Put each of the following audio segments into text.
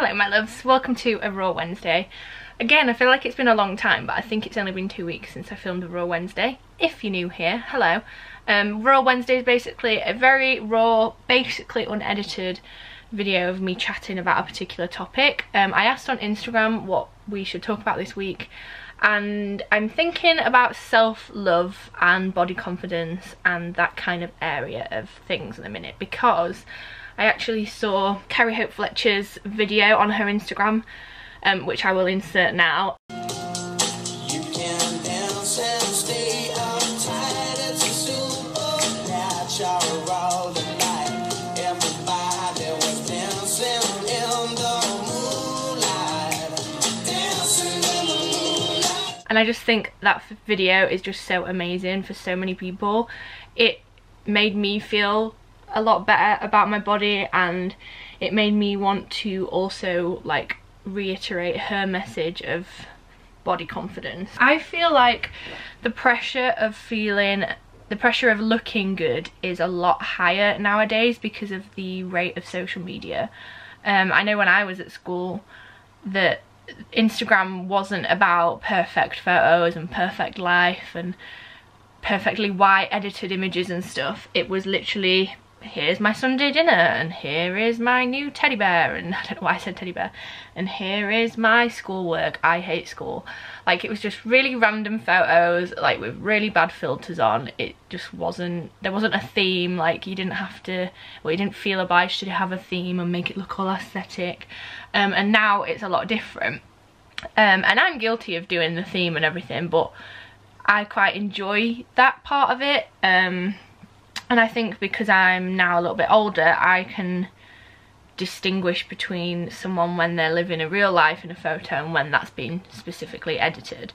Hello my loves, welcome to a Raw Wednesday. Again, I feel like it's been a long time, but I think it's only been 2 weeks since I filmed a Raw Wednesday. If you're new here, hello. Raw Wednesday is basically a very raw, basically unedited video of me chatting about a particular topic. I asked on Instagram what we should talk about this week, and I'm thinking about self-love and body confidence and that kind of area of things in a minute, because I actually saw Carrie Hope Fletcher's video on her Instagram, which I will insert now. And I just think that video is just so amazing for so many people. It made me feel a lot better about my body, and it made me want to also like reiterate her message of body confidence. I feel like the pressure of looking good is a lot higher nowadays because of the rate of social media. I know when I was at school that Instagram wasn't about perfect photos and perfect life and perfectly white edited images and stuff. It was literally, here's my Sunday dinner, and here is my new teddy bear, and I don't know why I said teddy bear, and here is my schoolwork, I hate school. Like, it was just really random photos, like with really bad filters on. It just wasn't, there wasn't a theme. Like, you didn't have to, well, you didn't feel obliged to have a theme and make it look all aesthetic. And now it's a lot different. And I'm guilty of doing the theme and everything, but I quite enjoy that part of it. And I think because I'm now a little bit older, I can distinguish between someone when they're living a real life in a photo and when that's been specifically edited.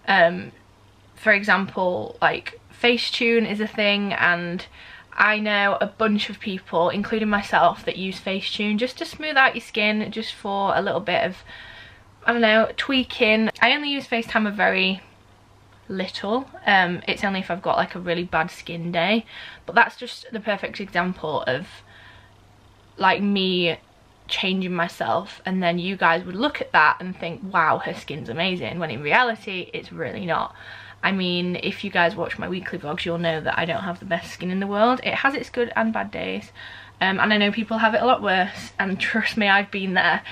For example, like Facetune is a thing, and I know a bunch of people, including myself, that use Facetune just to smooth out your skin, just for a little bit of, I don't know, tweaking. I only use FaceTime a very little. It's only if I've got like a really bad skin day, but that's just the perfect example of like me changing myself, and then you guys would look at that and think, wow, her skin's amazing, when in reality it's really not. I mean, if you guys watch my weekly vlogs, you'll know that I don't have the best skin in the world. It has its good and bad days, and I know people have it a lot worse, and trust me, I've been there.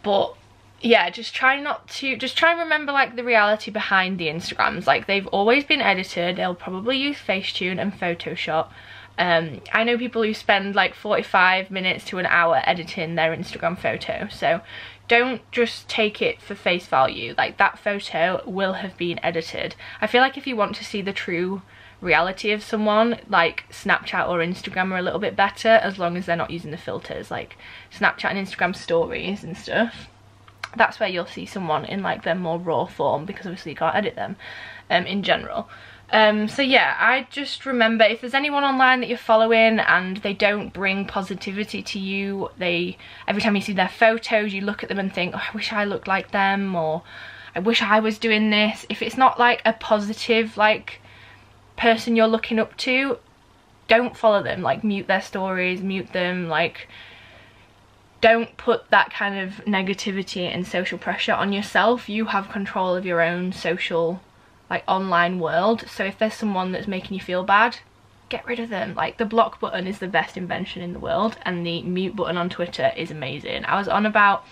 But yeah, just try and remember like the reality behind the Instagrams. Like, they've always been edited. They'll probably use Facetune and Photoshop. I know people who spend like 45 minutes to an hour editing their Instagram photo, so don't just take it for face value. Like, that photo will have been edited. I feel like if you want to see the true reality of someone, like Snapchat or Instagram are a little bit better, as long as they're not using the filters, like Snapchat and Instagram stories and stuff. That's where you'll see someone in like their more raw form, because obviously you can't edit them in general. So yeah, I just remember, if there's anyone online that you're following and they don't bring positivity to you, every time you see their photos, you look at them and think, oh, I wish I looked like them, or I wish I was doing this. If it's not like a positive like person you're looking up to, don't follow them. Like, mute their stories, mute them. Like, don't put that kind of negativity and social pressure on yourself. You have control of your own social, like, online world. So if there's someone that's making you feel bad, get rid of them. Like, the block button is the best invention in the world, and the mute button on Twitter is amazing. I was on about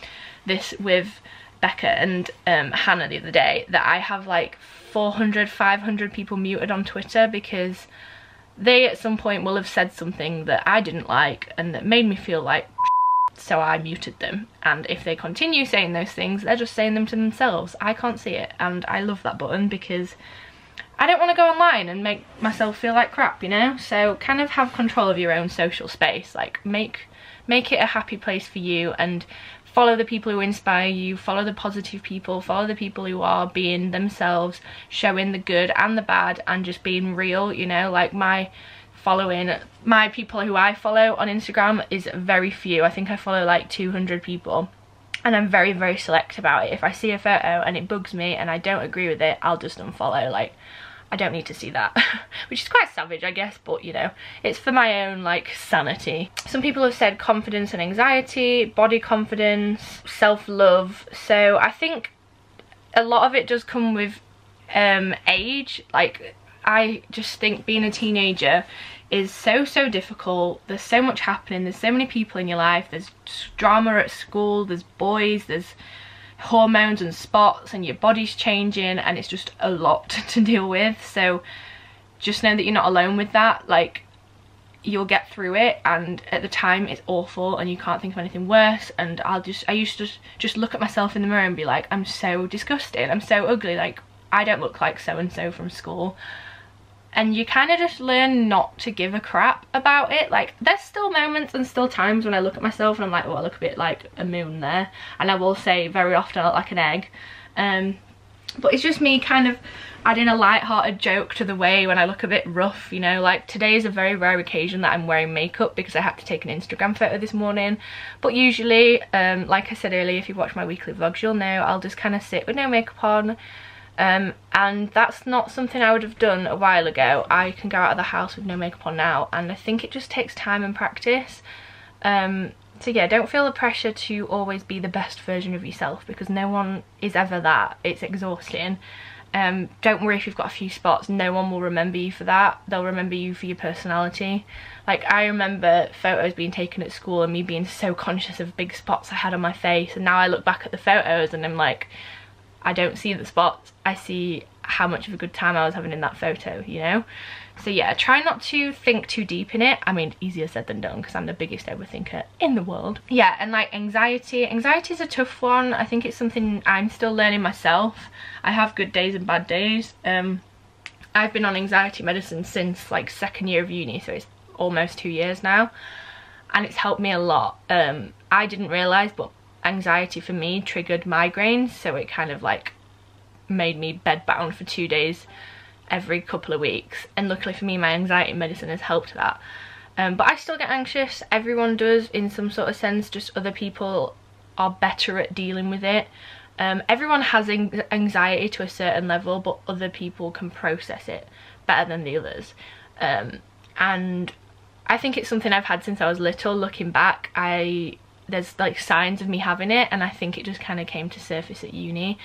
this with Becca and Hannah the other day, that I have like 400, 500 people muted on Twitter because they at some point will have said something that I didn't like and that made me feel like so I muted them. And if they continue saying those things, they're just saying them to themselves. I can't see it, and I love that button because I don't want to go online and make myself feel like crap, you know? So kind of have control of your own social space. Like, make it a happy place for you, and follow the people who inspire you, follow the positive people, follow the people who are being themselves, showing the good and the bad, and just being real, you know? Like, my people who I follow on Instagram is very few. I think I follow like 200 people, and I'm very, very select about it. If I see a photo and it bugs me and I don't agree with it, I'll just unfollow. Like, I don't need to see that. Which is quite savage, I guess, but you know, it's for my own like sanity. Some people have said confidence and anxiety, body confidence, self-love. So I think a lot of it does come with age. Like, I just think being a teenager is so difficult. There's so much happening, there's so many people in your life, there's drama at school, there's boys, there's hormones and spots, and your body's changing, and it's just a lot to deal with. So just know that you're not alone with that. Like, you'll get through it, and at the time it's awful and you can't think of anything worse. And I used to just look at myself in the mirror and be like, I'm so disgusting, I'm so ugly, like I don't look like so and so from school. And you kind of just learn not to give a crap about it. Like, there's still moments and still times when I look at myself and I'm like, oh, I look a bit like a moon there, and I will say very often I look like an egg. But it's just me kind of adding a light-hearted joke to the way when I look a bit rough, you know. Like, today is a very rare occasion that I'm wearing makeup because I had to take an Instagram photo this morning. But usually, like I said earlier, if you've watched my weekly vlogs, you'll know I'll just kind of sit with no makeup on. And that's not something I would have done a while ago. I can go out of the house with no makeup on now, and I think it just takes time and practice. So yeah, don't feel the pressure to always be the best version of yourself, because no one is ever that. It's exhausting. Don't worry if you've got a few spots, no one will remember you for that. They'll remember you for your personality. Like, I remember photos being taken at school and me being so conscious of big spots I had on my face, and now I look back at the photos and I'm like, I don't see the spots, I see how much of a good time I was having in that photo, you know? So yeah, try not to think too deep in it. I mean, easier said than done because I'm the biggest overthinker in the world. Yeah, and like anxiety is a tough one. I think it's something I'm still learning myself. I have good days and bad days. I've been on anxiety medicine since like second year of uni, so it's almost 2 years now, and it's helped me a lot. I didn't realise, but anxiety for me triggered migraines, so it kind of like made me bedbound for 2 days every couple of weeks, and luckily for me my anxiety medicine has helped that. But I still get anxious. Everyone does in some sort of sense, just other people are better at dealing with it. Everyone has anxiety to a certain level, but other people can process it better than the others. And I think it's something I've had since I was little. Looking back, there's like signs of me having it, and I think it just kind of came to surface at uni.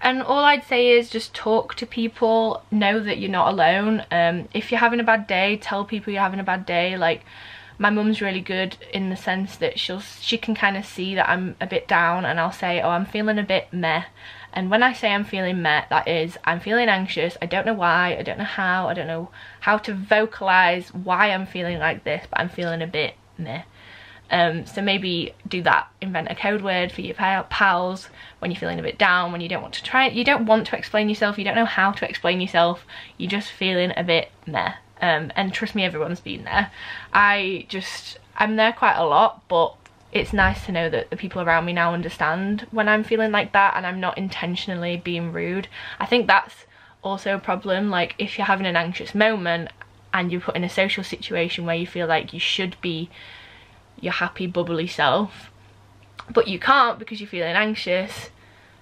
And all I'd say is just talk to people, know that you're not alone. If you're having a bad day, tell people you're having a bad day. Like, my mum's really good in the sense that she can kind of see that I'm a bit down, and I'll say, oh, I'm feeling a bit meh. And when I say I'm feeling meh, that is, I'm feeling anxious. I don't know why, I don't know how, I don't know how to vocalize why I'm feeling like this, but I'm feeling a bit meh. So maybe do that, invent a code word for your pals when you're feeling a bit down, when you don't want to try it, you don't want to explain yourself, you don't know how to explain yourself, you're just feeling a bit meh. And trust me, everyone's been there. I'm there quite a lot, but it's nice to know that the people around me now understand when I'm feeling like that, and I'm not intentionally being rude. I think that's also a problem. Like, if you're having an anxious moment and you're put in a social situation where you feel like you should be your happy bubbly self, but you can't because you're feeling anxious,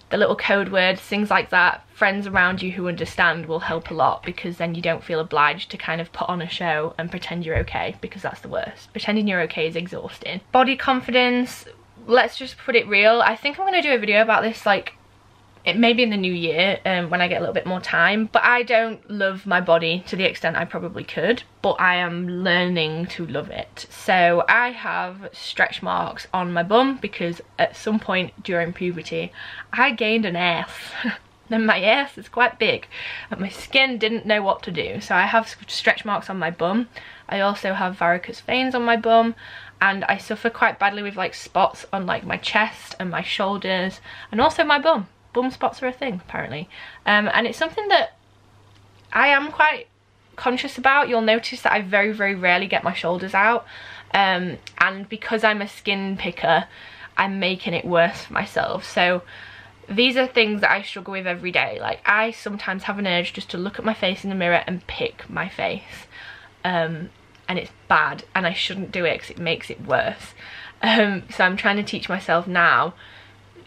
the little code words, things like that, friends around you who understand will help a lot, because then you don't feel obliged to kind of put on a show and pretend you're okay, because that's the worst. Pretending you're okay is exhausting. Body confidence, let's just put it real. I think I'm going to do a video about this, like, it may be in the new year, when I get a little bit more time. But I don't love my body to the extent I probably could, but I am learning to love it. So I have stretch marks on my bum because at some point during puberty I gained an ass. Then my ass is quite big and my skin didn't know what to do, so I have stretch marks on my bum. I also have varicose veins on my bum, and I suffer quite badly with like spots on like my chest and my shoulders, and also my bum. Bum spots are a thing, apparently. And it's something that I am quite conscious about. You'll notice that I very, very rarely get my shoulders out. And because I'm a skin picker, I'm making it worse for myself. So these are things that I struggle with every day. Like, I sometimes have an urge just to look at my face in the mirror and pick my face. And it's bad, and I shouldn't do it because it makes it worse. So I'm trying to teach myself now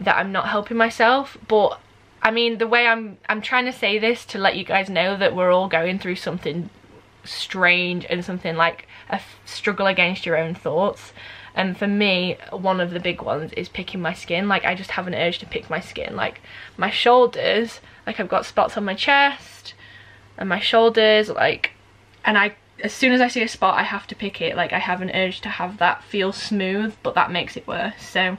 that I'm not helping myself, but I mean, the way I'm trying to say this to let you guys know that we're all going through something strange and something like a struggle against your own thoughts. And for me, one of the big ones is picking my skin. Like, I just have an urge to pick my skin. Like, my shoulders, like, I've got spots on my chest and my shoulders, like, and as soon as I see a spot, I have to pick it. Like, I have an urge to have that feel smooth, but that makes it worse. So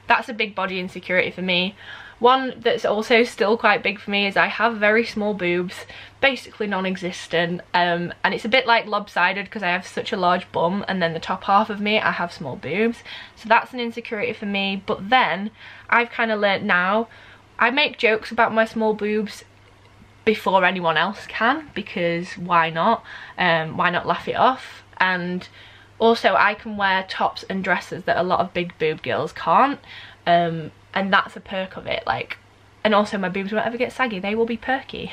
that's a big body insecurity for me. One that's also still quite big for me is I have very small boobs, basically non-existent, and it's a bit like lopsided because I have such a large bum, and then the top half of me I have small boobs, so that's an insecurity for me. But then I've kind of learnt now, I make jokes about my small boobs before anyone else can, because why not laugh it off? And also I can wear tops and dresses that a lot of big boob girls can't, and that's a perk of it. Like, and also my boobs won't ever get saggy, they will be perky.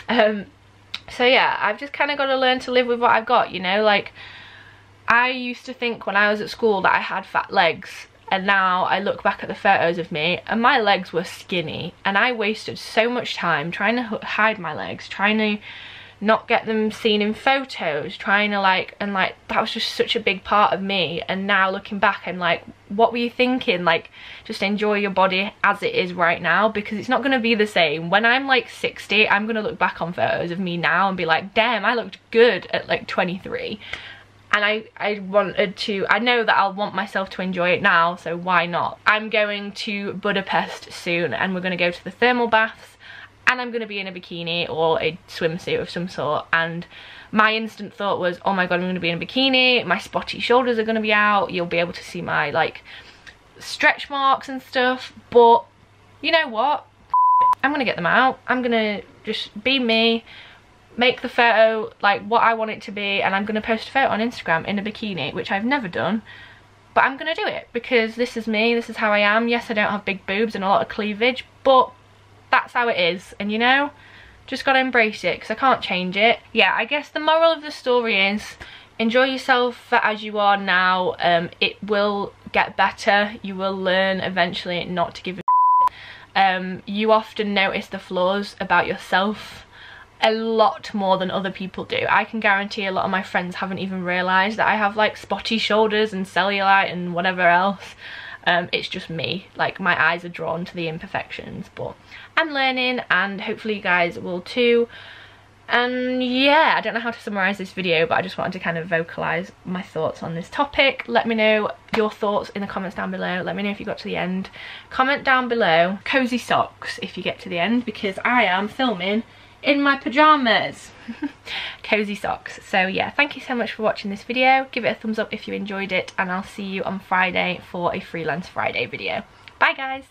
So yeah, I've just kind of got to learn to live with what I've got, you know. Like, I used to think when I was at school that I had fat legs, and now I look back at the photos of me and my legs were skinny, and I wasted so much time trying to hide my legs, trying to not get them seen in photos, trying to that was just such a big part of me. And now looking back, I'm like, what were you thinking? Like, just enjoy your body as it is right now, because it's not going to be the same when I'm like 60. I'm going to look back on photos of me now and be like, damn, I looked good at like 23. And I know that I'll want myself to enjoy it now, so why not? I'm going to Budapest soon, and we're going to go to the thermal baths, and I'm going to be in a bikini or a swimsuit of some sort. And my instant thought was, oh my god, I'm going to be in a bikini, my spotty shoulders are going to be out, you'll be able to see my like stretch marks and stuff. But you know what, I'm going to get them out. I'm going to just be me, make the photo like what I want it to be, and I'm going to post a photo on Instagram in a bikini, which I've never done, but I'm going to do it because this is me, this is how I am. Yes, I don't have big boobs and a lot of cleavage, but that's how it is, and you know, just gotta embrace it because I can't change it. Yeah, I guess the moral of the story is enjoy yourself as you are now. It will get better. You will learn eventually not to give a you often notice the flaws about yourself a lot more than other people do. I can guarantee a lot of my friends haven't even realised that I have like spotty shoulders and cellulite and whatever else. It's just me, like my eyes are drawn to the imperfections, but I'm learning, and hopefully you guys will too. And yeah, I don't know how to summarise this video, but I just wanted to kind of vocalise my thoughts on this topic. Let me know your thoughts in the comments down below. Let me know if you got to the end. Comment down below cozy socks if you get to the end, because I am filming in my pyjamas. Cozy socks. So yeah, thank you so much for watching this video. Give it a thumbs up if you enjoyed it, and I'll see you on Friday for a Freelance Friday video. Bye guys.